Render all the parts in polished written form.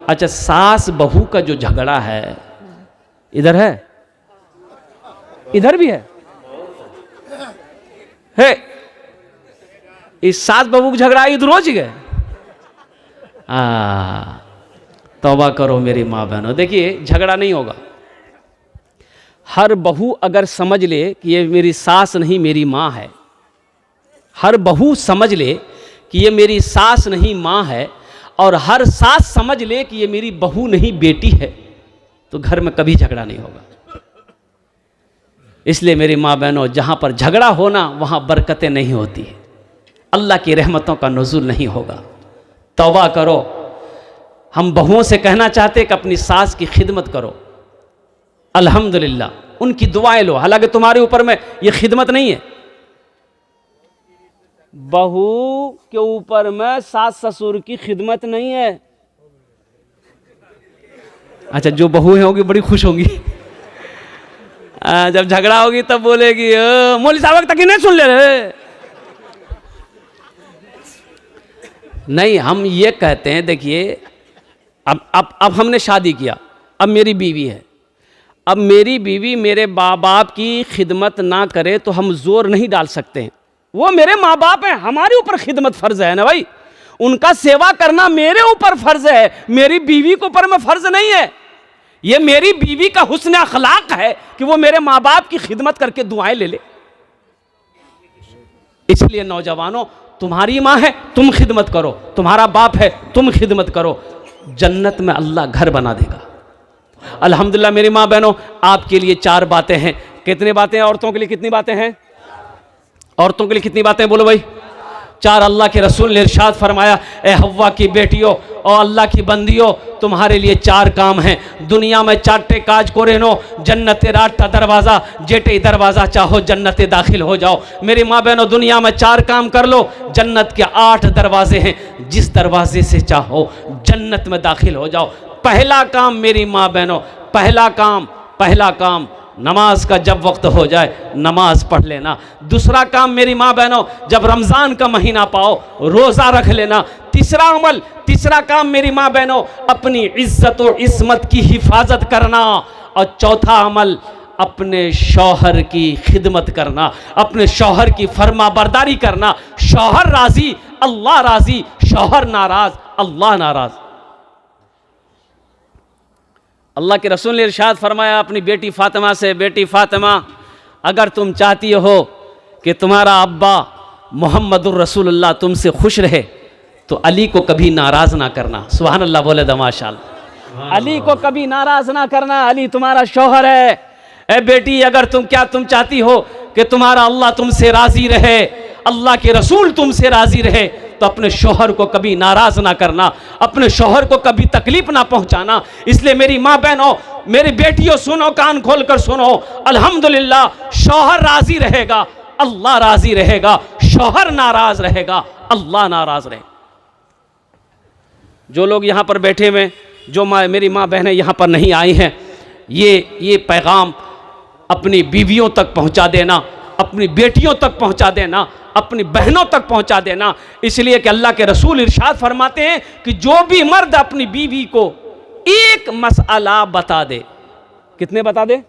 अच्छा, सास बहू का जो झगड़ा है, इधर है, इधर भी है इस सास बहू का झगड़ा इधर रोज गए। तौबा करो मेरी माँ बहनों। देखिए, झगड़ा नहीं होगा। हर बहू अगर समझ ले कि ये मेरी सास नहीं मेरी माँ है, हर बहू समझ ले कि ये मेरी सास नहीं माँ है, और हर सास समझ ले कि ये मेरी बहू नहीं बेटी है, तो घर में कभी झगड़ा नहीं होगा। इसलिए मेरी माँ बहनों, जहाँ पर झगड़ा होना वहाँ बरकतें नहीं होती, अल्लाह की रहमतों का नुज़ूल नहीं होगा। तौबा करो। हम बहुओं से कहना चाहते कि अपनी सास की खिदमत करो, अल्हम्दुलिल्लाह, उनकी दुआएं लो। हालांकि तुम्हारे ऊपर में ये खिदमत नहीं है, बहू के ऊपर में सास ससुर की खिदमत नहीं है। अच्छा, जो बहू होंगी बड़ी खुश होंगी जब झगड़ा होगी तब बोलेगी मौलवी साहब तक ही नहीं सुन ले रहे। नहीं, हम ये कहते हैं, देखिए, अब हमने शादी किया, अब मेरी बीवी है, अब मेरी बीवी मेरे माँ बाप की खिदमत ना करे तो हम जोर नहीं डाल सकते हैं। वो मेरे माँ बाप हैं, हमारे ऊपर खिदमत फ़र्ज़ है ना भाई, उनका सेवा करना मेरे ऊपर फ़र्ज़ है, मेरी बीवी के ऊपर में फ़र्ज़ नहीं है। ये मेरी बीवी का हुस्न अखलाक है कि वो मेरे माँ बाप की खिदमत करके दुआएं ले ले। इसलिए नौजवानों, तुम्हारी माँ है तुम खिदमत करो, तुम्हारा बाप है तुम खिदमत करो, जन्नत में अल्लाह घर बना देगा। अल्हम्दुलिल्लाह मेरी माँ बहनों, आपके लिए 4 बातें हैं। कितनी बातें हैं? औरतों के लिए कितनी बातें हैं? औरतों के लिए कितनी बातें बोलो भाई? 4। अल्लाह के रसूल ने इरशाद फरमाया, ए हव्वा की बेटियों और अल्लाह की बंदियों, तुम्हारे लिए 4 काम हैं। दुनिया में 4 काज को रहनो, जन्नते राटा दरवाज़ा, जेटे दरवाज़ा चाहो जन्नते दाखिल हो जाओ। मेरी माँ बहनों, दुनिया में 4 काम कर लो, जन्नत के 8 दरवाजे हैं, जिस दरवाजे से चाहो जन्नत में दाखिल हो जाओ। पहला काम मेरी माँ बहनों, पहला काम नमाज का जब वक्त हो जाए नमाज पढ़ लेना। दूसरा काम मेरी माँ बहनों, जब रमज़ान का महीना पाओ रोज़ा रख लेना। तीसरा काम मेरी माँ बहनों, अपनी इज्जत और इस्मत की हिफाजत करना। और चौथा अमल, अपने शौहर की खिदमत करना, अपने शौहर की फर्मा बरदारी करना। शौहर राज़ी अल्लाह राज़ी, शौहर नाराज़ अल्लाह नाराज़। अल्लाह के रसूल ने इरशाद फरमाया अपनी बेटी फ़ातिमा से, बेटी फ़ातिमा, अगर तुम चाहती हो कि तुम्हारा अब्बा मुहम्मदुर रसूलुल्लाह तुमसे खुश रहे तो अली को कभी नाराज़ ना करना। सुभान अल्लाह बोले द माशाअल्लाह। अली को कभी नाराज़ ना करना, अली तुम्हारा शौहर है। ए बेटी, अगर तुम चाहती हो कि तुम्हारा अल्लाह तुमसे राज़ी रहे, अल्लाह के रसूल तुमसे राज़ी रहे, तो अपने शौहर को कभी नाराज़ ना करना, अपने शौहर को कभी तकलीफ़ ना पहुंचाना। इसलिए मेरी माँ बहनों, मेरी बेटियों, सुनो, कान खोल कर सुनो। अल्हम्दुलिल्लाह, शौहर राज़ी रहेगा अल्लाह राज़ी रहेगा, शौहर नाराज़ रहेगा अल्लाह नाराज़ रहेगा। जो लोग यहाँ पर बैठे हुए, जो मेरी माँ बहनें यहाँ पर नहीं आई हैं, ये पैगाम अपनी बीवियों तक पहुँचा देना, अपनी बेटियों तक पहुँचा देना, अपनी बहनों तक पहुँचा देना। इसलिए कि अल्लाह के रसूल इरशाद फरमाते हैं कि जो भी मर्द अपनी बीवी को एक मसला बता दे, कितने बता दे?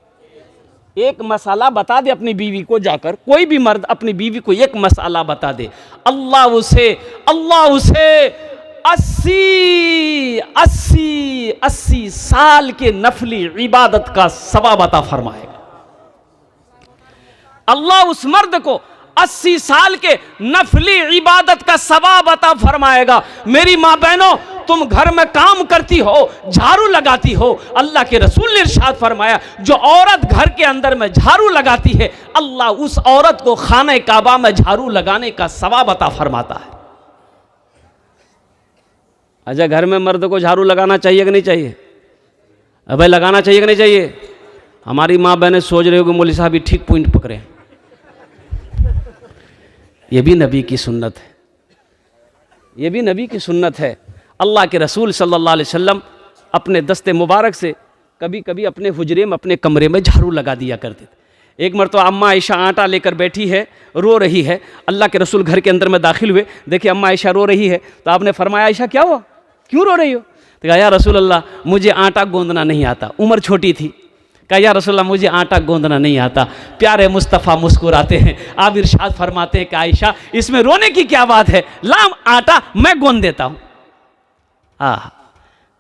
एक मसला बता दे अपनी बीवी को, जाकर कोई भी मर्द अपनी बीवी को एक मसला बता दे, अल्लाह उसे 80 साल के नफली इबादत का सवाब अता फरमाएगा। अल्लाह उस मर्द को 80 साल के नफली इबादत का सवाब अता फरमाएगा। मेरी माँ बहनों, तुम घर में काम करती हो, झाड़ू लगाती हो, अल्लाह के रसूल ने इरशाद फरमाया, जो औरत घर के अंदर में झाड़ू लगाती है, अल्लाह उस औरत को खाने काबा में झाड़ू लगाने का सवाब अता फरमाता है। अच्छा, घर में मर्द को झाड़ू लगाना चाहिए कि नहीं चाहिए? अबे लगाना चाहिए कि नहीं चाहिए? हमारी माँ बहनें सोच रही होगी मौलवी साहब भी ठीक पॉइंट पकड़े। ये भी नबी की सुन्नत है, ये भी नबी की सुन्नत है। अल्लाह के रसूल सल्लल्लाहु अलैहि वसल्लम अपने दस्ते मुबारक से कभी कभी अपने हुजरे में, अपने कमरे में झाड़ू लगा दिया करते थे। एक मरतबा अम्मा आयशा आटा लेकर बैठी है, रो रही है। अल्लाह के रसूल घर के अंदर में दाखिल हुए, देखिए अम्मा आयशा रो रही है, तो आपने फरमाया, आयशा क्या हुआ, क्यों रो रही हो? तो कहा या रसूल अल्लाह मुझे आटा गूंदना नहीं आता। उम्र छोटी थी। कहा या रसूल अल्लाह मुझे आटा गूंदना नहीं आता। प्यारे मुस्तफ़ा मुस्कुराते हैं, आप इरशाद फरमाते हैं कि आयशा इसमें रोने की क्या बात है, लाम आटा मैं गूंद देता हूँ।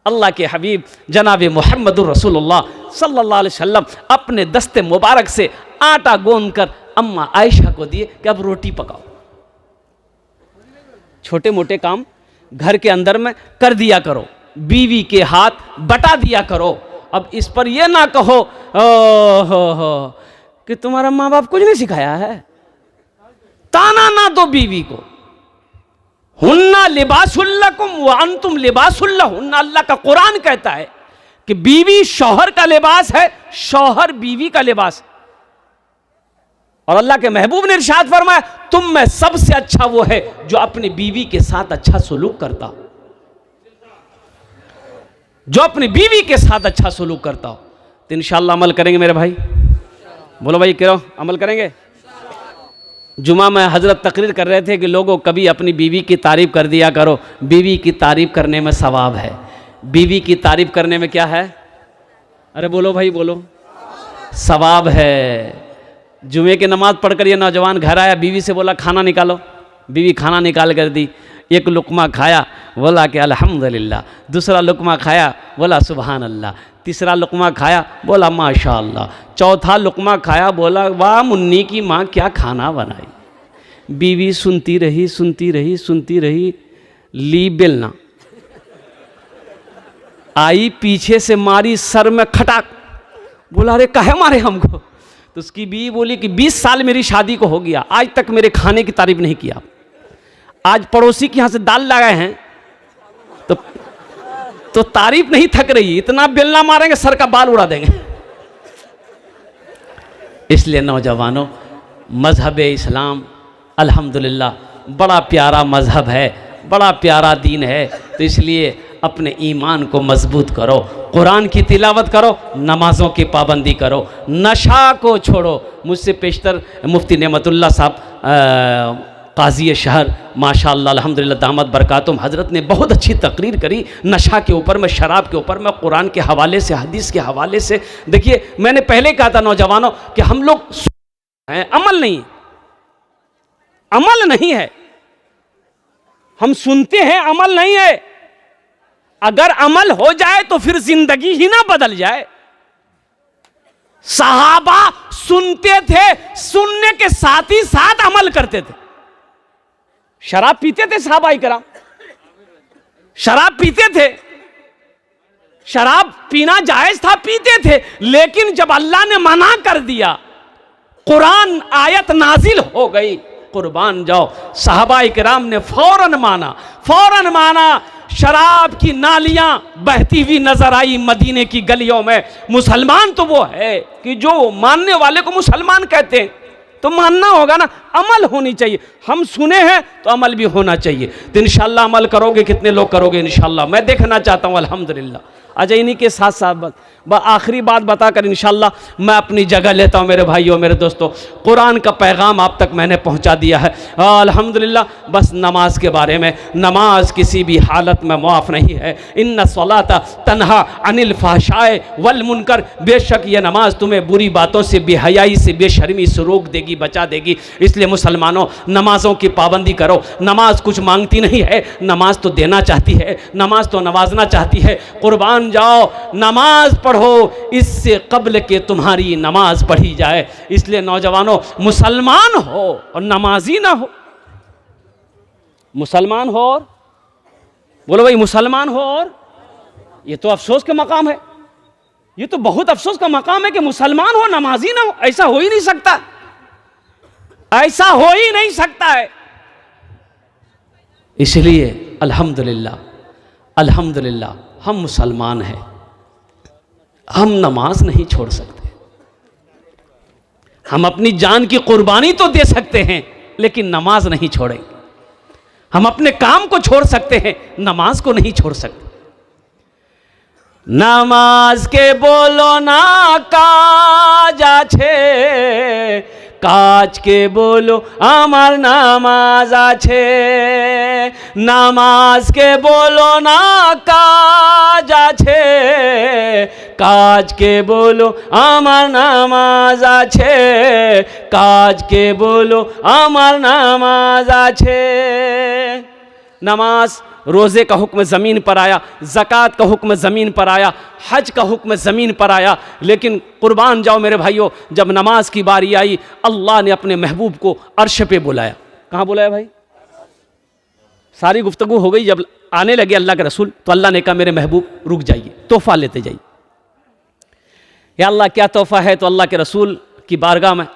अल्लाह के हबीब जनाब मुहम्मदुर रसूलुल्लाह सल्लल्लाहु अलैहि वसल्लम अपने दस्ते मुबारक से आटा गूंद कर अम्मा आयशा को दिए कि अब रोटी पकाओ। छोटे मोटे काम घर के अंदर में कर दिया करो, बीवी के हाथ बटा दिया करो। अब इस पर यह ना कहो हो कि तुम्हारा माँ बाप कुछ नहीं सिखाया है। ताना ना दो बीवी को। हुन्ना लिबासुल्लकुम व अंतुम लिबासुल्लहुन्ना। अल्लाह का कुरान कहता है कि बीवी शौहर का लिबास है, शौहर बीवी का लिबास। और अल्लाह के महबूब ने इरशाद फरमाया तुम में सबसे अच्छा वो है जो अपनी बीवी के साथ अच्छा सलूक करता हो, जो अपनी बीवी के साथ अच्छा सलूक करता हो। तो इंशाअल्लाह अमल करेंगे मेरे भाई, बोलो भाई करो, अमल करेंगे। जुमा में हज़रत तकरीर कर रहे थे कि लोगों कभी अपनी बीवी की तारीफ़ कर दिया करो। बीवी की तारीफ़ करने में सवाब है। बीवी की तारीफ़ करने में क्या है? अरे बोलो भाई बोलो, सवाब है। जुमे की नमाज़ पढ़कर ये नौजवान घर आया, बीवी से बोला खाना निकालो। बीवी खाना निकाल कर दी। एक लुकमा खाया, बोला कि अल्हम्दुलिल्लाह। दूसरा लुकमा खाया, बोला सुबहान अल्लाह। तीसरा लुकमा खाया, बोला माशा अल्लाह। चौथा लुकमा खाया, बोला वाह मुन्नी की माँ क्या खाना बनाई। बीवी सुनती रही सुनती रही सुनती रही, ली बेलना आई पीछे से मारी सर में खटाक। बोला अरे काहे मारे हमको? तो उसकी बीवी बोली कि 20 साल मेरी शादी को हो गया, आज तक मेरे खाने की तारीफ नहीं किया। आज पड़ोसी के यहाँ से दाल लाए हैं तो तारीफ नहीं थक रही, इतना बेलना मारेंगे सर का बाल उड़ा देंगे। इसलिए नौजवानों, मजहब इस्लाम अल्हम्दुलिल्लाह बड़ा प्यारा मजहब है, बड़ा प्यारा दीन है। तो इसलिए अपने ईमान को मजबूत करो, कुरान की तिलावत करो, नमाज़ों की पाबंदी करो, नशा को छोड़ो। मुझसे पेशतर मुफ्ती नेमतुल्लाह साहब काजी शहर माशाअल्लाह अल्हम्दुलिल्लाह दामत बरकातुम हज़रत ने बहुत अच्छी तकरीर करी नशा के ऊपर में, शराब के ऊपर में, कुरान के हवाले से, हदीस के हवाले से। देखिए मैंने पहले कहा था नौजवानों कि हम लोग हैं, अमल नहीं, अमल नहीं है। हम सुनते हैं, अमल नहीं है। अगर अमल हो जाए तो फिर जिंदगी ही ना बदल जाए। सहाबा सुनते थे, सुनने के साथ ही साथ अमल करते थे। शराब पीते थे सहाबा इकराम, शराब पीते थे, शराब पीना जायज था, पीते थे। लेकिन जब अल्लाह ने मना कर दिया, कुरान आयत नाजिल हो गई, कुर्बान जाओ, सहाबा इकराम ने फौरन माना, फौरन माना। शराब की नालियां बहती हुई नजर आई मदीने की गलियों में। मुसलमान तो वो है कि जो मानने वाले को मुसलमान कहते हैं, तो मानना होगा ना, अमल होनी चाहिए। हम सुने हैं तो अमल भी होना चाहिए। तो इंशाल्लाह अमल करोगे, कितने लोग करोगे इंशाल्लाह, मैं देखना चाहता हूँ अल्हम्दुलिल्लाह। अच्छा इन्हीं के साथ साथ आखिरी बात बताकर इंशाल्लाह मैं अपनी जगह लेता हूँ। मेरे भाइयों मेरे दोस्तों, कुरान का पैगाम आप तक मैंने पहुँचा दिया है अल्हम्दुलिल्लाह। बस नमाज के बारे में, नमाज किसी भी हालत में मुआफ़ नहीं है। इन्ना सलाता तन्हा अनिल फ़हशाए वल मुनकर, बेशक ये नमाज तुम्हें बुरी बातों से, बेहयाई से, बेशर्मी से रोक देगी, बचा देगी। इसलिए मुसलमानों नमाज़ों की पाबंदी करो। नमाज कुछ मांगती नहीं है, नमाज तो देना चाहती है, नमाज तो नवाजना चाहती है। कुर्बान जाओ, नमाज पढ़ो इससे कब्ल के तुम्हारी नमाज पढ़ी जाए। इसलिए नौजवानों, मुसलमान हो और नमाजी ना हो, मुसलमान हो और बोलो भाई मुसलमान हो और, ये तो अफसोस का मकाम है, ये तो बहुत अफसोस का मकाम है कि मुसलमान हो नमाजी ना हो। ऐसा हो ही नहीं सकता, ऐसा हो ही नहीं सकता है। इसलिए अल्हम्दुलिल्लाह, अल्हम्दुलिल्लाह हम मुसलमान हैं, हम नमाज नहीं छोड़ सकते। हम अपनी जान की कुर्बानी तो दे सकते हैं, लेकिन नमाज नहीं छोड़ेंगे। हम अपने काम को छोड़ सकते हैं, नमाज को नहीं छोड़ सकते। नमाज के बोलो ना काज আছে, কাজকে বলো আমার নামাজ আছে, নামাজকে বলো না কাজ আছে, কাজকে বলো আমার নামাজ আছে, কাজকে বলো আমার নামাজ আছে। नमाज रोज़े का हुक्म ज़मीन पर आया, ज़कात का हुक्म ज़मीन पर आया, हज का हुक्म ज़मीन पर आया, लेकिन कुर्बान जाओ मेरे भाइयों, जब नमाज की बारी आई अल्लाह ने अपने महबूब को अर्श पे बुलाया। कहाँ बुलाया भाई? सारी गुफ्तगू हो गई, जब आने लगे अल्लाह के रसूल तो अल्लाह ने कहा मेरे महबूब रुक जाइए, तोहफ़ा लेते जाइए। या अल्लाह क्या तोहफ़ा है? तो अल्लाह के रसूल की बारगाह में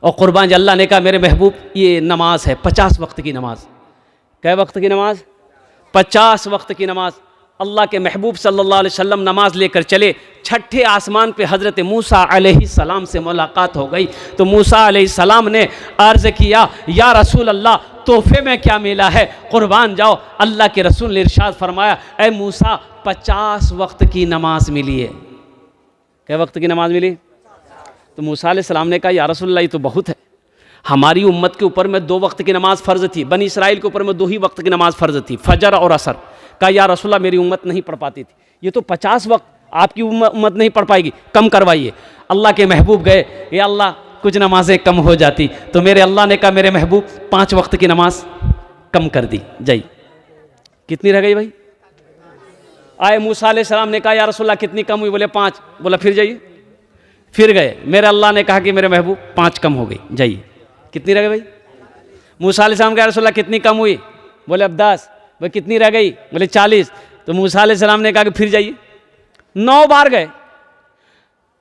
और कुर्बान जी अल्लाह ने कहा मेरे महबूब ये नमाज है 50 वक्त की नमाज। कै वक्त की नमाज? 50 वक्त की नमाज। अल्लाह के महबूब सल्लल्लाहु अलैहि वसल्लम नमाज लेकर चले, छठे आसमान पे हज़रत मूसा अलैहिस्सलाम से मुलाकात हो गई। तो मूसा अलैहिस्सलाम ने अर्ज़ किया या रसूल अल्लाह तोहफे में क्या मिला है? कुर्बान जाओ। अल्लाह के रसूल ने इरशाद फरमाया ए मूसा 50 वक्त की नमाज मिली है। कै वक्त की नमाज मिली? तो मूसा अलैहिस्सलाम ने कहा या रसूल अल्लाह ये तो बहुत है, हमारी उम्मत के ऊपर में 2 वक्त की नमाज फ़र्ज़ थी, बनी इसराइल के ऊपर में 2 ही वक्त की नमाज फ़र्ज़ थी, फजर और असर। कहा या रसूलल्लाह मेरी उम्मत नहीं पढ़ पाती थी, ये तो 50 वक्त आपकी उम्मत नहीं पढ़ पाएगी, कम करवाइए। अल्लाह के महबूब गए, या अल्लाह कुछ नमाजें कम हो जाती। तो मेरे अल्लाह ने कहा मेरे महबूब 5 वक्त की नमाज कम कर दी जाइए। कितनी रह गई भाई? आए मूसा अलैहिस्सलाम ने कहा या रसूलल्लाह कितनी कम हुई? बोले 5। बोला फिर जाइए। फिर गए, मेरे अल्लाह ने कहा कि मेरे महबूब 5 कम हो गई जाइए। कितनी रह गई भाई? मूसा अलैहिस्सलाम कहा रसूलल्लाह कितनी कम हुई? बोले अब 10। भाई कितनी रह गई? बोले 40। तो मूसा अलैहिस्सलाम ने कहा कि फिर जाइए। 9 बार गए,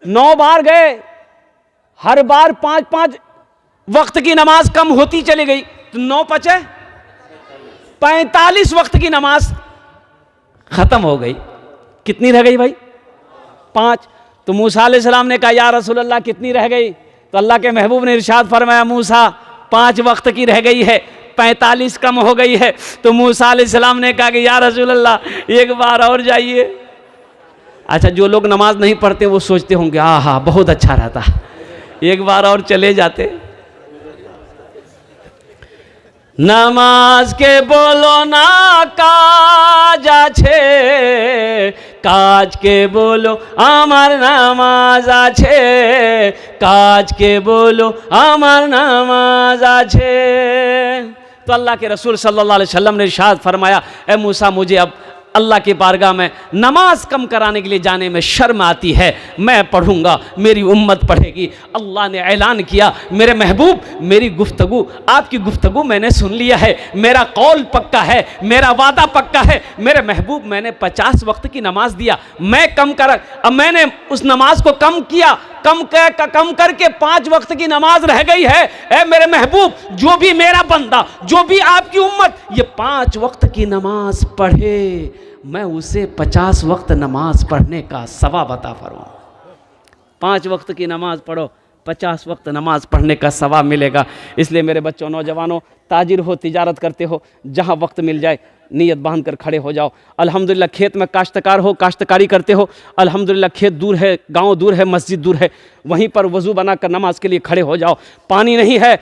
9 बार गए, हर बार 5-5 वक्त की नमाज कम होती चली गई। तो 9 पचे 45 वक्त की नमाज खत्म हो गई। कितनी रह गई भाई? 5। तो मूसा अलैहिस्सलाम ने कहा या रसूलल्लाह कितनी रह गई? तो अल्लाह के महबूब ने इरशाद फरमाया मूसा 5 वक्त की रह गई है, 45 कम हो गई है। तो मूसा अलैहिस्सलाम ने कहा कि या रसूलल्लाह एक बार और जाइए। अच्छा, जो लोग नमाज नहीं पढ़ते वो सोचते होंगे आहा बहुत अच्छा रहता, एक बार और चले जाते। नमाज के बोलो ना काज आछे, কাজকে বলো আমার নামাজ আছে, কাজকে বলো আমার নামাজ আছে। तो अल्लाह के रसूल सल्लल्लाहु अलैहि वसल्लम ने इरशाद फरमाया ए मूसा मुझे अब अल्लाह की बारगाह में नमाज कम कराने के लिए जाने में शर्म आती है, मैं पढ़ूंगा मेरी उम्मत पढ़ेगी। अल्लाह ने ऐलान किया मेरे महबूब मेरी गुफ्तगू आपकी गुफ्तगू मैंने सुन लिया है, मेरा कौल पक्का है, मेरा वादा पक्का है। मेरे महबूब मैंने 50 वक्त की नमाज दिया, मैं कम कर अब मैंने उस नमाज को कम किया, कम करके 5 वक्त की नमाज रह गई है। ए मेरे महबूब जो भी मेरा बंदा जो भी आपकी उम्मत ये 5 वक्त की नमाज पढ़े मैं उसे 50 वक्त नमाज पढ़ने का सवाब अता फरमाऊं। 5 वक्त की नमाज पढ़ो 50 वक्त नमाज पढ़ने का सवाब मिलेगा। इसलिए मेरे बच्चों नौजवानों ताजिर हो तिजारत करते हो जहाँ वक्त मिल जाए नीयत बांध कर खड़े हो जाओ। अल्हम्दुलिल्लाह खेत में काश्तकार हो काश्तकारी करते हो, अल्हम्दुलिल्लाह खेत दूर है गांव दूर है मस्जिद दूर है, वहीं पर वज़ू बनाकर नमाज के लिए खड़े हो जाओ। पानी नहीं है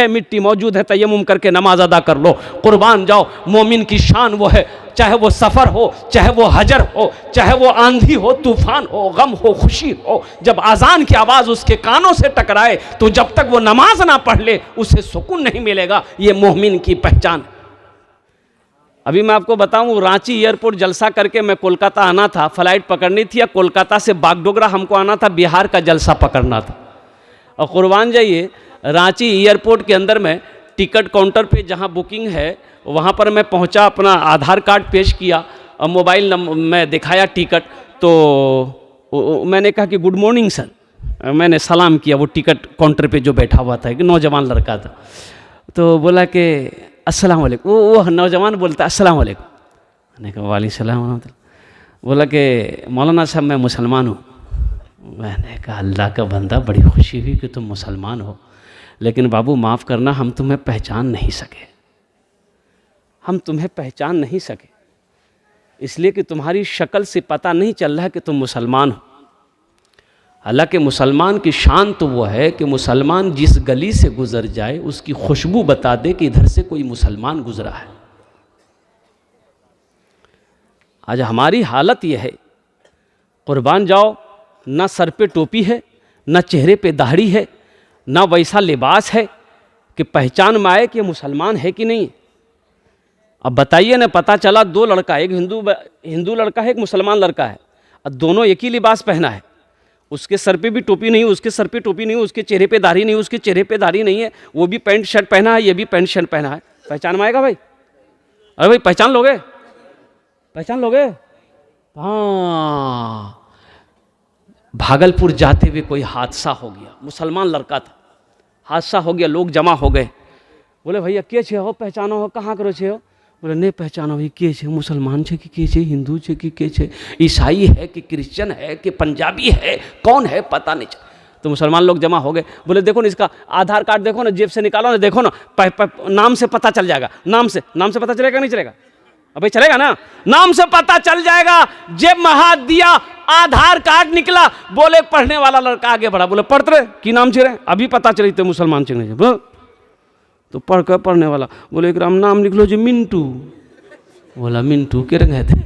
मिट्टी मौजूद है, तयम्मुम करके नमाज अदा कर लो। कुर्बान जाओ, मोमिन की शान वो है, चाहे वो सफ़र हो, चाहे वो हजर हो, चाहे वो आंधी हो, तूफ़ान हो, गम हो, खुशी हो, जब अजान की आवाज़ उसके कानों से टकराए तो जब तक वो नमाज ना पढ़ ले उसे सुकून नहीं मिलेगा। ये मोमिन की पहचान। अभी मैं आपको बताऊं रांची एयरपोर्ट जलसा करके मैं कोलकाता आना था, फ़्लाइट पकड़नी थी या कोलकाता से बागडोगरा हमको आना था, बिहार का जलसा पकड़ना था। और कुर्बान जाइए रांची एयरपोर्ट के अंदर में टिकट काउंटर पे जहां बुकिंग है वहां पर मैं पहुंचा, अपना आधार कार्ड पेश किया और मोबाइल नंबर मैं दिखाया टिकट, तो मैंने कहा कि गुड मॉर्निंग सर, मैंने सलाम किया। वो टिकट काउंटर पे जो बैठा हुआ था एक नौजवान लड़का था, तो बोला कि अस्सलाम वालेकुम। वो नौजवान बोलता अस्सलाम वालेकुम। मैंने कहा वालेकुम सलाम रहमतुल्लाह। बोला कि मौलाना साहब मैं मुसलमान हूँ। मैंने कहा अल्लाह का बंदा बड़ी खुशी हुई कि तुम मुसलमान हो, लेकिन बाबू माफ़ करना हम तुम्हें पहचान नहीं सके, हम तुम्हें पहचान नहीं सके इसलिए कि तुम्हारी शक्ल से पता नहीं चल रहा है कि तुम मुसलमान हो। हालांकि मुसलमान की शान तो वो है कि मुसलमान जिस गली से गुजर जाए उसकी खुशबू बता दे कि इधर से कोई मुसलमान गुजरा है। आज हमारी हालत यह है, कुर्बान जाओ, ना सर पे टोपी है, ना चेहरे पे दाढ़ी है, ना वैसा लिबास है कि पहचान में आए कि मुसलमान है कि नहीं। अब बताइए ना, पता चला दो लड़का, एक हिंदू लड़का है, एक मुसलमान लड़का है, और दोनों एक ही लिबास पहना है, उसके सर पे भी टोपी नहीं, उसके सर पे टोपी नहीं, उसके चेहरे पे दाढ़ी नहीं, उसके चेहरे पे दाढ़ी नहीं है, वो भी पैंट शर्ट पहना है, ये भी पैंट शर्ट पहना है, पहचान में आएगा भाई? अरे भाई पहचान लोगे? पहचान लोगे? हाँ, भागलपुर जाते हुए कोई हादसा हो गया, मुसलमान लड़का था, हादसा हो गया, लोग जमा हो गए, बोले भैया के छे हो, पहचानो हो, कहाँ करो छे हो? बोले नहीं पहचानो भाई, के छे, मुसलमान छे कि के छे, हिंदू छे कि के छे, ईसाई है कि क्रिश्चियन है कि पंजाबी है, कौन है पता नहीं चला। तो मुसलमान लोग जमा हो गए, बोले देखो ना इसका आधार कार्ड देखो ना, जेब से निकालो ना, देखो ना, नाम से पता चल जाएगा, नाम से पता चलेगा नहीं चलेगा? अबे चलेगा ना, नाम से पता चल जाएगा। जेब में हाथ दिया, आधार कार्ड निकला, बोले पढ़ने वाला लड़का आगे बढ़ा, बोले पढ़ते रहे की नाम छे रहे, अभी पता चली थे मुसलमान छे। तो पढ़ कर पढ़ने वाला बोले एक राम नाम लिख लो जी मिंटू। बोला मिंटू के रंग थे?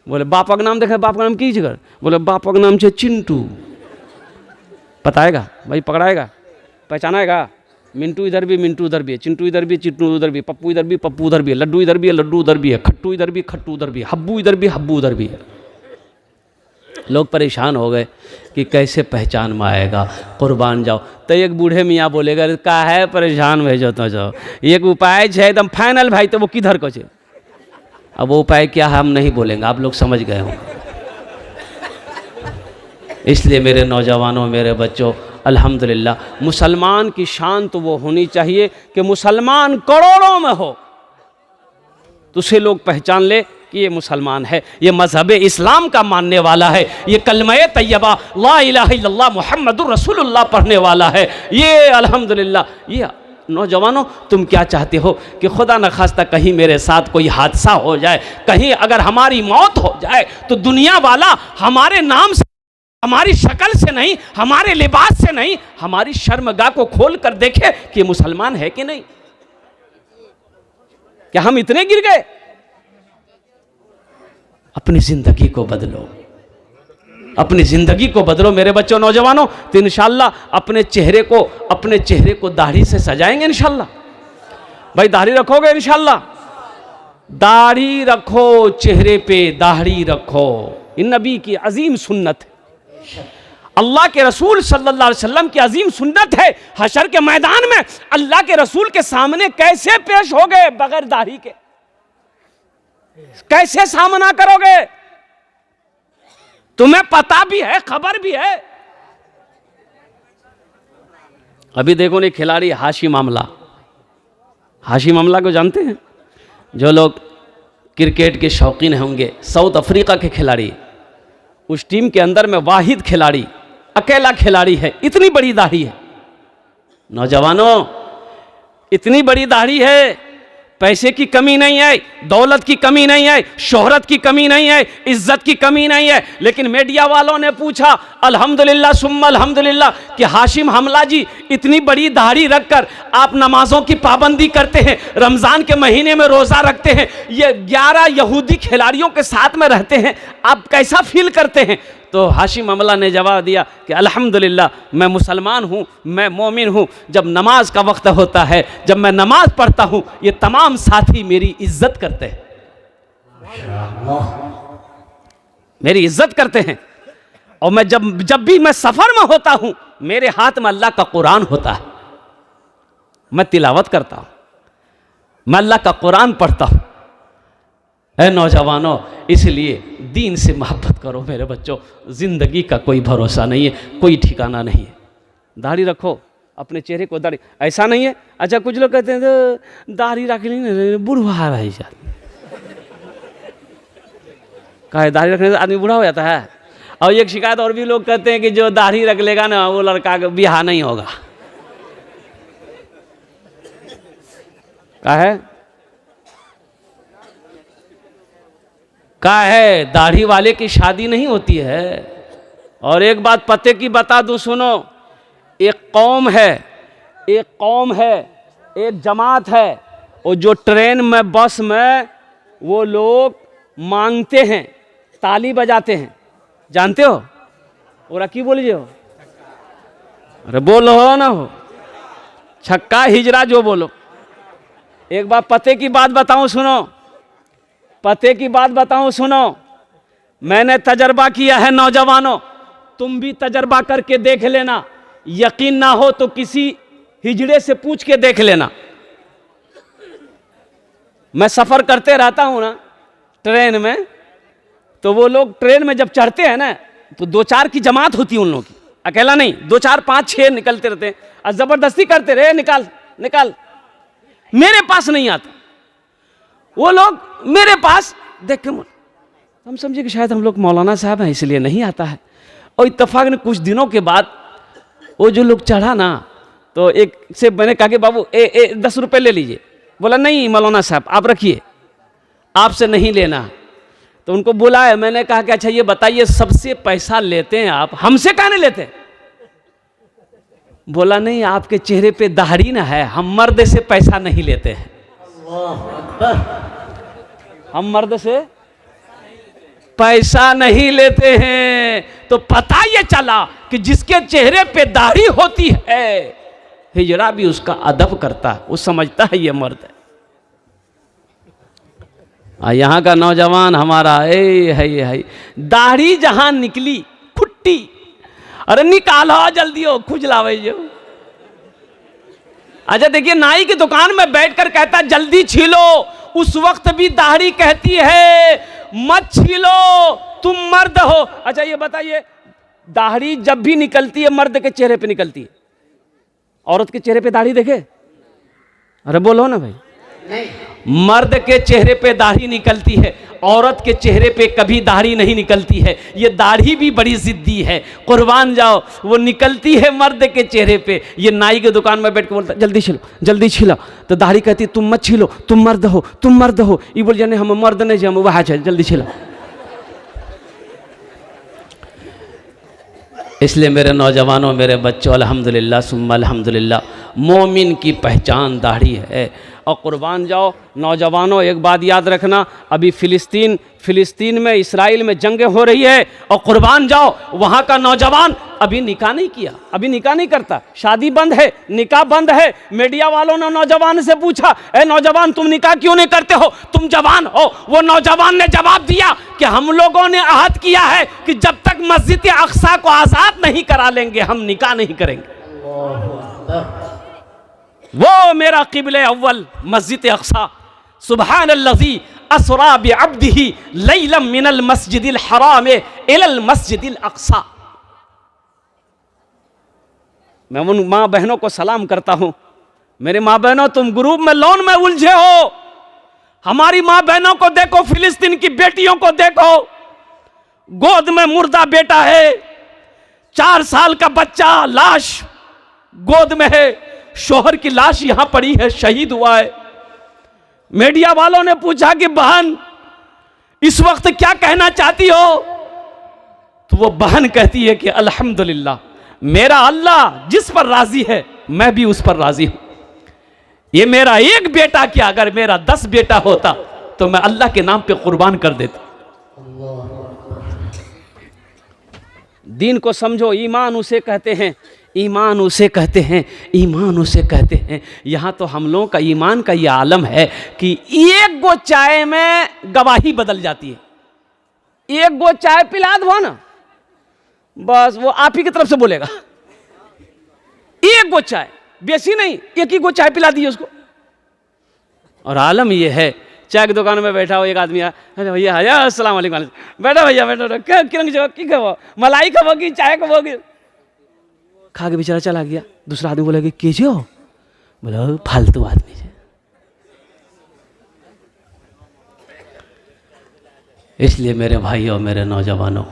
बोले बापा का नाम देखा, बाप का नाम की जगह? बोले बापा का नाम छे चिंटू। बताएगा भाई, पकड़ाएगा, पहचानाएगा? मिंटू इधर भी, मिंटू उधर भी है, चिंटू इधर भी, चिंटू उधर भी, पप्पू इधर भी, पप्पू उधर भी है, लड्डू इधर भी है, लड्डू उधर भी है, खट्टू इधर भी, खट्टू उधर भी है, हब्बू इधर भी, हब्बू उधर भी है। लोग परेशान हो गए कि कैसे पहचान में आएगा, कुर्बान जाओ। तो एक बूढ़े मियाँ बोलेगा का है परेशान भेजो तो जाओ, एक उपाय है एकदम फाइनल भाई, तो वो किधर को छे? अब वो उपाय क्या है हम नहीं बोलेंगे, आप लोग समझ गए हो। इसलिए मेरे नौजवानों, मेरे बच्चों, अल्हम्दुलिल्लाह मुसलमान की शान तो वो होनी चाहिए कि मुसलमान करोड़ों में हो तो उसे लोग पहचान ले कि ये मुसलमान है, ये मजहब इस्लाम का मानने वाला है, ये कलमे तैयबा ला इलाहा इल्लल्लाह मुहम्मदुर रसूलुल्लाह पढ़ने वाला है, ये अल्हम्दुलिल्लाह। ये नौजवानों, तुम क्या चाहते हो कि खुदा न खास्ता कहीं मेरे साथ कोई हादसा हो जाए, कहीं अगर हमारी मौत हो जाए तो दुनिया वाला हमारे नाम से, हमारी शक्ल से नहीं, हमारे लिबास से नहीं, हमारी शर्मगाह को खोल कर देखे कि मुसलमान है कि नहीं। क्या हम इतने गिर गए? अपनी जिंदगी को बदलो, अपनी जिंदगी को बदलो मेरे बच्चों, नौजवानों। तो इंशाल्लाह अपने चेहरे को दाढ़ी से सजाएंगे इंशाल्लाह। भाई दाढ़ी रखोगे इंशाल्लाह? दाढ़ी रखो, चेहरे पे दाढ़ी रखो, ये नबी की अजीम सुन्नत है, अल्लाह के रसूल सल्लल्लाहु अलैहि वसल्लम की अजीम सुन्नत है। हशर के मैदान में अल्लाह के रसूल के सामने कैसे पेश हो गए बगैर दाढ़ी के? कैसे सामना करोगे? तुम्हें पता भी है, खबर भी है। अभी देखो ने खिलाड़ी हाशिम आमला, हाशिम आमला को जानते हैं? जो लोग क्रिकेट के शौकीन होंगे, साउथ अफ्रीका के खिलाड़ी, उस टीम के अंदर में वाहिद खिलाड़ी, अकेला खिलाड़ी है, इतनी बड़ी दाढ़ी है। नौजवानों, इतनी बड़ी दाढ़ी है, पैसे की कमी नहीं है, दौलत की कमी नहीं है, शोहरत की कमी नहीं है, इज्जत की कमी नहीं है। लेकिन मीडिया वालों ने पूछा अल्हम्दुलिल्लाह सुम्मा अल्हम्दुलिल्लाह कि हाशिम हमला जी इतनी बड़ी दाढ़ी रखकर आप नमाजों की पाबंदी करते हैं, रमज़ान के महीने में रोज़ा रखते हैं, ये 11 यहूदी खिलाड़ियों के साथ में रहते हैं, आप कैसा फील करते हैं? तो हाशिम अमला ने जवाब दिया कि अल्हम्दुलिल्लाह मैं मुसलमान हूँ, मैं मोमिन हूँ, जब नमाज का वक्त होता है, जब मैं नमाज पढ़ता हूँ, ये तमाम साथी मेरी इज्जत करते हैं, मेरी इज्जत करते हैं। और मैं जब भी मैं सफ़र में होता हूँ, मेरे हाथ में अल्लाह का कुरान होता है, मैं तिलावत करता हूँ, मैं अल्लाह का कुरान पढ़ता हूँ। ऐ नौजवानों, इसलिए दीन से मोहब्बत करो मेरे बच्चों। ज़िंदगी का कोई भरोसा नहीं है, कोई ठिकाना नहीं है। दाढ़ी रखो, अपने चेहरे को दाढ़ी, ऐसा नहीं है। अच्छा कुछ लोग कहते हैं तो दाढ़ी रख ली बूढ़ा है भाई साहब, कहा दाढ़ी रखने से आदमी बूढ़ा हो जाता है। और एक शिकायत और भी लोग कहते हैं कि जो दाढ़ी रख लेगा ना वो लड़का का ब्याह नहीं होगा। का है दाढ़ी वाले की शादी नहीं होती है, और एक बात पते की बता दूं, सुनो, एक कौम है, एक जमात है, और जो ट्रेन में बस में वो लोग मांगते हैं, ताली बजाते हैं, जानते हो? और की बोलिए हो? अरे बोलो हो ना हो, छक्का हिजरा जो बोलो। एक बार पते की बात बताऊं, सुनो, पते की बात बताऊं, सुनो। मैंने तजर्बा किया है नौजवानों, तुम भी तजर्बा करके देख लेना। यकीन ना हो तो किसी हिजड़े से पूछ के देख लेना। मैं सफर करते रहता हूं ना ट्रेन में, तो वो लोग ट्रेन में जब चढ़ते हैं ना, तो 2-4 की जमात होती है उन लोगों की, अकेला नहीं, 2-4 5-6 निकलते रहते हैं और जबरदस्ती करते रहे, निकाल निकाल। मेरे पास नहीं आता, वो लोग मेरे पास देख के हम समझे कि शायद हम लोग मौलाना साहब हैं इसलिए नहीं आता है। और इत्तेफाक ने कुछ दिनों के बाद वो जो लोग चढ़ा ना, तो एक से मैंने कहा कि बाबू 10 रुपए ले लीजिए। बोला नहीं मौलाना साहब आप रखिए, आपसे नहीं लेना। तो उनको बुलाया, मैंने कहा कि अच्छा ये बताइए, सबसे पैसा लेते हैं आप, हमसे कहाँ नहीं लेते? बोला नहीं, आपके चेहरे पे दाढ़ी ना है, हम मर्द से पैसा नहीं लेते हैं, हम मर्द से पैसा नहीं लेते हैं। तो पता ये चला कि जिसके चेहरे पे दाढ़ी होती है, हिजड़ा भी उसका अदब करता है, वो समझता है ये मर्द है। यहाँ का नौजवान हमारा है दाढ़ी जहां निकली फुट्टी, अरे निकालो जल्दी हो, खुजलावे जो। अच्छा देखिए, नाई की दुकान में बैठकर कहता जल्दी छीलो, उस वक्त भी दाढ़ी कहती है मत छीलो, तुम मर्द हो। अच्छा ये बताइए, दाढ़ी जब भी निकलती है मर्द के चेहरे पे निकलती है, औरत के चेहरे पे दाढ़ी देखे? अरे बोलो ना भाई, नहीं। मर्द के चेहरे पे दाढ़ी निकलती है, औरत के चेहरे पे कभी दाढ़ी नहीं निकलती है। ये दाढ़ी भी बड़ी जिद्दी है, कुर्बान जाओ, वो निकलती है मर्द के चेहरे पे। ये नाई के दुकान में बैठ के बोलता जल्दी छिलो जल्दी छिलो, तो दाढ़ी कहती तुम मत छिलो, तुम मर्द हो, तुम मर्द हो। ये बोल जाने हम मर्द नहीं, हम वहाँ चल जल्दी छिलो। इसलिए मेरे नौजवानों, मेरे बच्चों, अल्हम्दुलिल्लाह सुम्मा अल्हम्दुलिल्लाह, मोमिन की पहचान दाढ़ी है। और कुर्बान जाओ नौजवानों, एक बात याद रखना, अभी फिलिस्तीन में इस्राइल में जंगें हो रही है, और कुर्बान जाओ वहाँ का नौजवान अभी निकाह नहीं किया, अभी निकाह नहीं करता, शादी बंद है, निकाह बंद है। मीडिया वालों ने नौजवान से पूछा, ए नौजवान तुम निकाह क्यों नहीं करते हो, तुम जवान हो? वो नौजवान ने जवाब दिया कि हम लोगों ने अहद किया है कि जब तक मस्जिद अक्सा को आज़ाद नहीं करा लेंगे हम निकाह नहीं करेंगे। वो मेरा क़िबले अव्वल मस्जिद अक्सा, सुब्हानल्लज़ी असरा बिअब्दिही लैलम मिनल मस्जिदिल हराम इलल मस्जिदिल अक्सा। मैं उन माँ बहनों को सलाम करता हूँ। मेरे माँ बहनों, तुम ग्रुप में लोन में उलझे हो, हमारी माँ बहनों को देखो, फिलिस्तीन की बेटियों को देखो, गोद में मुर्दा बेटा है, 4 साल का बच्चा लाश गोद में है, शोहर की लाश यहां पड़ी है, शहीद हुआ है। मीडिया वालों ने पूछा कि बहन इस वक्त क्या कहना चाहती हो? तो वो बहन कहती है कि अल्हम्दुलिल्लाह, मेरा अल्लाह जिस पर राजी है मैं भी उस पर राजी हूं। ये मेरा एक बेटा क्या, अगर मेरा 10 बेटा होता तो मैं अल्लाह के नाम पे कुर्बान कर देता। दीन को समझो, ईमान उसे कहते हैं, ईमान उसे कहते हैं, ईमान उसे कहते हैं। यहाँ तो हम लोगों का ईमान का ये आलम है कि एक गो चाय में गवाही बदल जाती है। एक गो चाय पिला दो ना, बस वो आप ही की तरफ से बोलेगा। एक गो चाय, बेसी नहीं, एक ही गो चाय पिला दी उसको। और आलम ये है, चाय की दुकान में बैठा हो, एक आदमी आया, अरे भैया भैया अस्सलाम वालेकुम, बैठो भैया बैठो, क्या मलाई खाओगी चाय खाओगी? खा के बेचारा चला गया। दूसरा आदमी बोला कि कैसे हो? बोला फालतू आदमी है। इसलिए मेरे भाइयों, मेरे नौजवानों,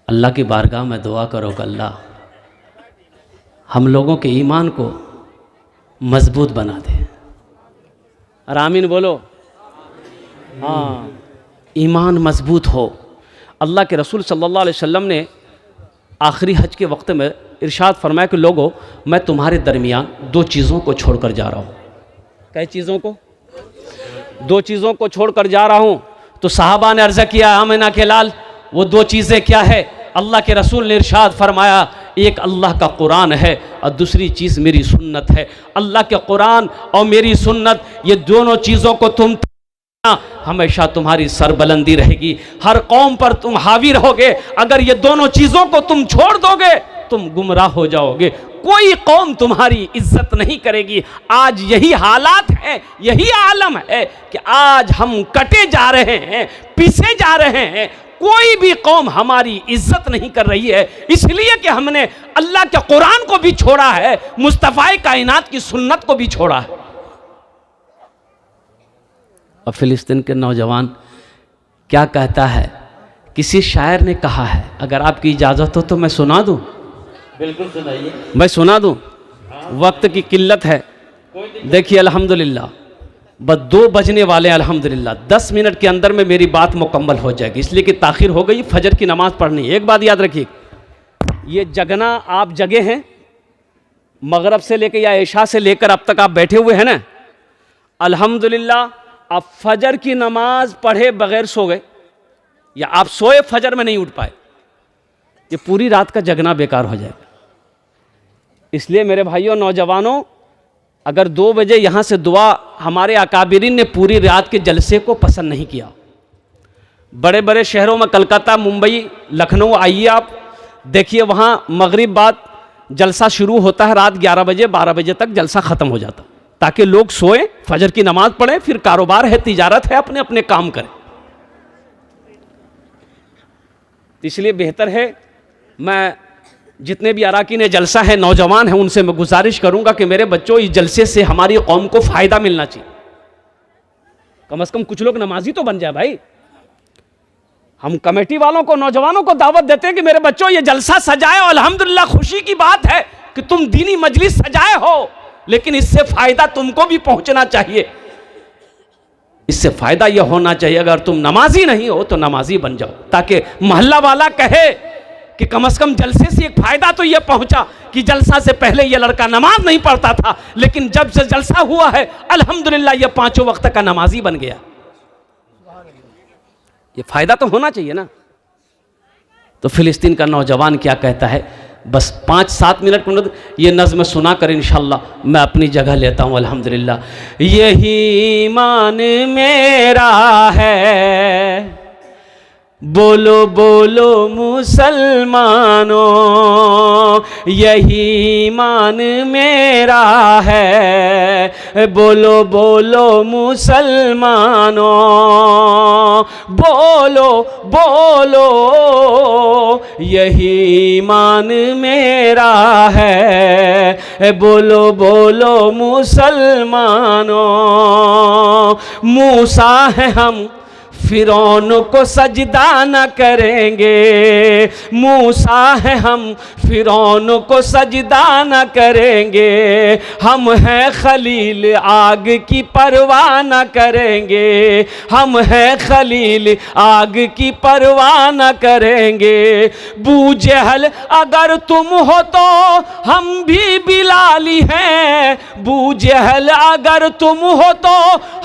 अल्लाह की बारगाह में दुआ करो कि अल्लाह हम लोगों के ईमान को मजबूत बना दे। और आमीन बोलो। हाँ, ईमान मजबूत हो अल्लाह के रसूल सल्लल्लाहु अलैहि वसल्लम ने आखिरी हज के वक्त में इरशाद फरमाया कि लोगों, मैं तुम्हारे दरमियान दो चीज़ों को छोड़कर जा रहा हूँ। कई चीज़ों को? दो चीज़ों को छोड़कर जा रहा हूँ। तो साहबा ने अर्ज़ा किया, आमिना के लाल, वो दो चीज़ें क्या है? अल्लाह के रसूल ने इरशाद फरमाया, एक अल्लाह का कुरान है और दूसरी चीज़ मेरी सुन्नत है। अल्लाह के कुरान और मेरी सुन्नत, ये दोनों चीज़ों को तुम हमेशा तुम्हारी सरबलंदी रहेगी, हर कौम पर तुम हावी रहोगे। अगर ये दोनों चीज़ों को तुम छोड़ दोगे तुम गुमराह हो जाओगे, कोई कौम तुम्हारी इज्जत नहीं करेगी। आज यही हालात है, यही आलम है कि आज हम कटे जा रहे हैं, पीछे जा रहे हैं, कोई भी कौम हमारी इज्जत नहीं कर रही है, इसलिए कि हमने अल्लाह के कुरान को भी छोड़ा है, मुस्तफ़ा कायनात की सुन्नत को भी छोड़ा है। और फिलिस्तीन के नौजवान क्या कहता है? किसी शायर ने कहा है, अगर आपकी इजाज़त हो तो मैं सुना दूं? बिल्कुल सुनाइए। मैं सुना दूं? वक्त की किल्लत है। देखिए अल्हम्दुलिल्लाह, बस 2 बजने वाले हैं अल्हम्दुलिल्लाह, 10 मिनट के अंदर में मेरी बात मुकम्मल हो जाएगी, इसलिए कि ताख़ीर हो गई, फजर की नमाज़ पढ़नी। एक बात याद रखिए, ये जगना आप जगे हैं, मगरब से लेकर या इशा से लेकर अब तक आप बैठे हुए हैं ना, अल्हम्दुलिल्लाह आप फजर की नमाज पढ़े बगैर सो गए या आप सोए फजर में नहीं उठ पाए, ये पूरी रात का जगना बेकार हो जाएगा। इसलिए मेरे भाइयों नौजवानों, अगर 2 बजे यहाँ से दुआ, हमारे अकाबिरीन ने पूरी रात के जलसे को पसंद नहीं किया। बड़े बड़े शहरों में कलकत्ता, मुंबई, लखनऊ आइए आप, देखिए वहाँ मगरिब बाद जलसा शुरू होता है, रात 11 बजे 12 बजे तक जलसा ख़त्म हो जाता, ताकि लोग सोएं, फजर की नमाज़ पढ़ें, फिर कारोबार है, तिजारत है, अपने अपने काम करें। इसलिए बेहतर है, मैं जितने भी अराकीन जलसा है, नौजवान हैं, उनसे मैं गुजारिश करूंगा कि मेरे बच्चों, इस जलसे से हमारी कौम को फ़ायदा मिलना चाहिए। कम से कम कुछ लोग नमाजी तो बन जाए भाई। हम कमेटी वालों को, नौजवानों को दावत देते हैं कि मेरे बच्चों ये जलसा सजाए, और अल्हम्दुलिल्लाह खुशी की बात है कि तुम दीनी मजलिस सजाए हो, लेकिन इससे फ़ायदा तुमको भी पहुंचना चाहिए। इससे फ़ायदा यह होना चाहिए, अगर तुम नमाजी नहीं हो तो नमाजी बन जाओ, ताकि मोहल्ला वाला कहे कि कम से कम जलसे से एक फ़ायदा तो यह पहुंचा कि जलसा से पहले यह लड़का नमाज नहीं पढ़ता था, लेकिन जब से जलसा हुआ है अल्हम्दुलिल्लाह यह 5 वक्त का नमाजी बन गया। ये फ़ायदा तो होना चाहिए ना। तो फिलिस्तीन का नौजवान क्या कहता है, बस 5-7 मिनट ये नज़्म सुना कर इंशाअल्लाह मैं अपनी जगह लेता हूँ। अल्हम्दुलिल्लाह यही ईमान मेरा है, बोलो बोलो मुसलमानों, यही ईमान मेरा है, बोलो बोलो मुसलमानों, बोलो बोलो यही ईमान मेरा है, बोलो बोलो मुसलमानों। मूसा है हम फिरौन को सजदा न करेंगे, मूसा है हम फिरौन को सजदा न करेंगे, हम हैं खलील आग की परवाह न करेंगे, हम हैं खलील आग की परवाह न करेंगे। बू जहल अगर तुम हो तो हम भी बिलाली हैं, बू जहल अगर तुम हो तो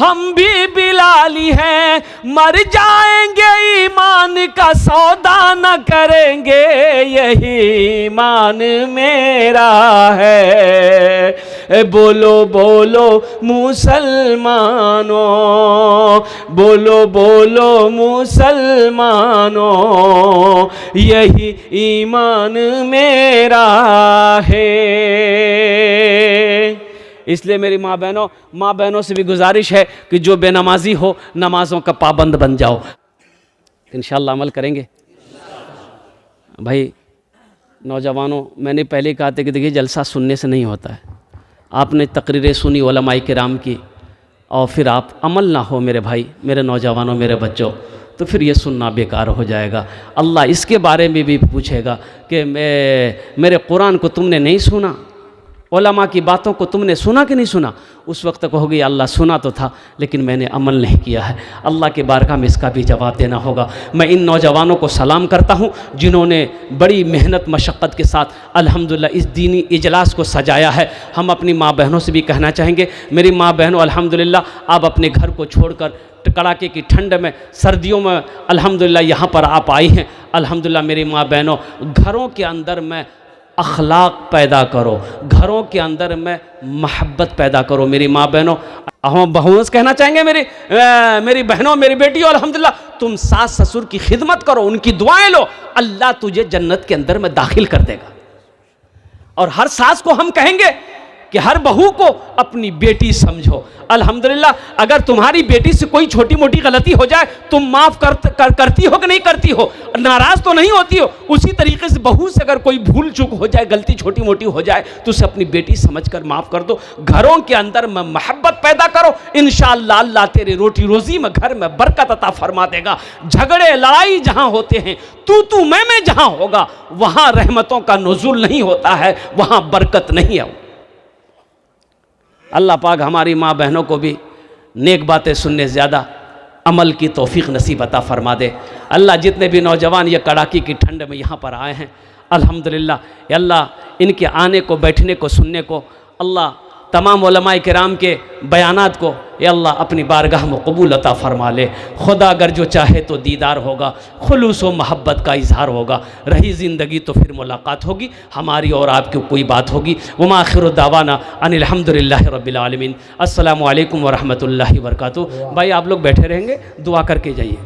हम भी बिलाली हैं, मर जाएंगे ईमान का सौदा न करेंगे, यही ईमान मेरा है, बोलो बोलो मुसलमानों, बोलो बोलो मुसलमानों, यही ईमान मेरा है। इसलिए मेरी माँ बहनों से भी गुजारिश है कि जो बेनमाजी हो नमाज़ों का पाबंद बन जाओ। इंशाअल्लाह अमल करेंगे भाई। नौजवानों, मैंने पहले कहा था कि देखिए जलसा सुनने से नहीं होता है। आपने तकरीरें सुनी उलमाए किराम की और फिर आप अमल ना हो मेरे भाई, मेरे नौजवानों, मेरे बच्चों, तो फिर ये सुनना बेकार हो जाएगा। अल्लाह इसके बारे में भी पूछेगा कि मेरे कुरान को तुमने नहीं सुना, उलमा की बातों को तुमने सुना कि नहीं सुना? उस वक्त कहोगे अल्लाह सुना तो था लेकिन मैंने अमल नहीं किया है। अल्लाह के बारगाह में इसका भी जवाब देना होगा। मैं इन नौजवानों को सलाम करता हूँ जिन्होंने बड़ी मेहनत मशक्क़त के साथ अल्हम्दुलिल्लाह इस दीनी इजलास को सजाया है। हम अपनी माँ बहनों से भी कहना चाहेंगे, मेरी माँ बहनों अल्हम्दुलिल्लाह आप अपने घर को छोड़कर कड़ाके की ठंड में, सर्दियों में अल्हम्दुलिल्लाह यहाँ पर आप आई हैं। अल्हम्दुलिल्लाह मेरी माँ बहनों, घरों के अंदर में अखलाक पैदा करो, घरों के अंदर में मोहब्बत पैदा करो। मेरी माँ बहनों, हम बहुओं से कहना चाहेंगे मेरी बहनों, मेरी बेटियों, अल्हम्दुलिल्लाह तुम सास ससुर की खिदमत करो, उनकी दुआएं लो, अल्लाह तुझे जन्नत के अंदर में दाखिल कर देगा। और हर सास को हम कहेंगे कि हर बहू को अपनी बेटी समझो। अल्हम्दुलिल्लाह अगर तुम्हारी बेटी से कोई छोटी मोटी गलती हो जाए तुम माफ़ करती हो कि नहीं करती हो? नाराज़ तो नहीं होती हो? उसी तरीके से बहू से अगर कोई भूल चूक हो जाए, गलती छोटी मोटी हो जाए तो उसे अपनी बेटी समझकर माफ़ कर दो। घरों के अंदर में मोहब्बत पैदा करो, इंशाअल्लाह अल्लाह तेरे रोटी रोज़ी में, घर में बरकत अता फरमा देगा। झगड़े लड़ाई जहाँ होते हैं, तू मैं जहाँ होगा वहाँ रहमतों का नुज़ूल नहीं होता है, वहाँ बरकत नहीं है। अल्लाह पाक हमारी माँ बहनों को भी नेक बातें सुनने ज़्यादा अमल की तौफीक नसीब अता फरमा दे। अल्लाह जितने भी नौजवान ये कड़ाकी की ठंड में यहाँ पर आए हैं अल्हम्दुलिल्लाह, या अल्लाह इनके आने को, बैठने को, सुनने को अल्लाह तमाम उलमाए किराम के बयानात को या अल्लाह अपनी बारगाह में कबूल अता फरमा ले। खुदा अगर जो चाहे तो दीदार होगा, खुलूस व मोहब्बत का इजहार होगा, रही ज़िंदगी तो फिर मुलाकात होगी, हमारी और आपकी कोई बात होगी। वमा आखिरु दावाना अनिल हम्दुलिल्लाहि रब्बिल आलमीन। अस्सलामु अलैकुम व रहमतुल्लाहि व बरकातुहू। भाई आप लोग बैठे रहेंगे, दुआ करके जाइए।